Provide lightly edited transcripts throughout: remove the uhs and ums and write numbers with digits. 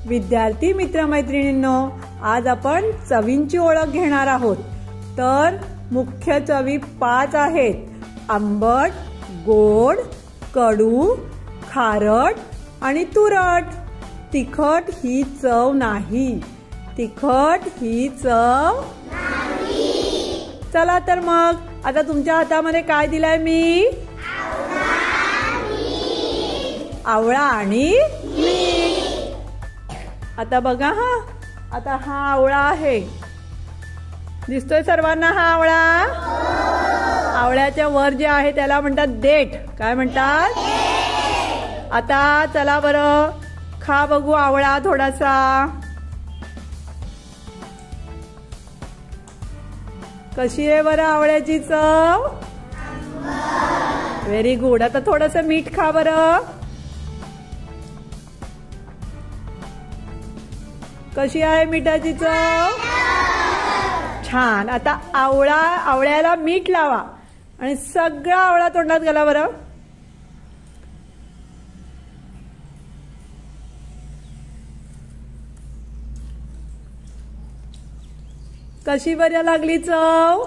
विद्यार्थी मित्रमैत्रिणींनो, आज आपण चवींची ओळख घेणार आहोत। तर मुख्य चवी 5 आहेत: आंबट, गोड, कडू, खारट आणि तुरट। तिखट ही चव नाही, तिखट ही चव नाही। चला तर मग आता तुमच्या हातामध्ये काय दिलाय मी? आवळा आणि मीठ। आता बघा हा, आता हा आवळा आहे, दिसतोय सर्वांना हा आवळा? आवळ्याच्या वर जे आहे त्याला म्हणतात देठ। काय म्हणतात? आता चला बरं खा बघू आवळा थोडासा। कशी आहे बरं आवळ्याची चव? Very good. आता थोडंसं मीठ खा बरं। कशी आहे मिठाची चव? छान। आता आवळ्याला मीठ लावा आणि सगळा आवळा तोंडात घाला बरं। कशी बरं लागली चव?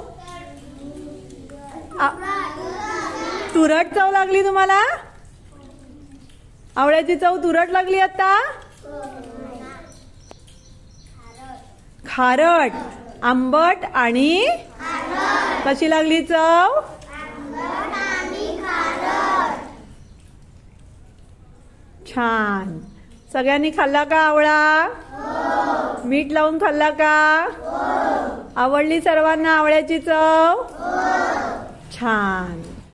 तुरट चव लागली तुम्हाला? आवळ्याची चव तुरट लागली आता? खारट, आंबट आणि कशी लागली चव? छान। सगळ्यांनी खाल्ला का आवळा? मीठ लावून खाल्ला का? आवडली सर्वांना आवळ्याची चव? छान।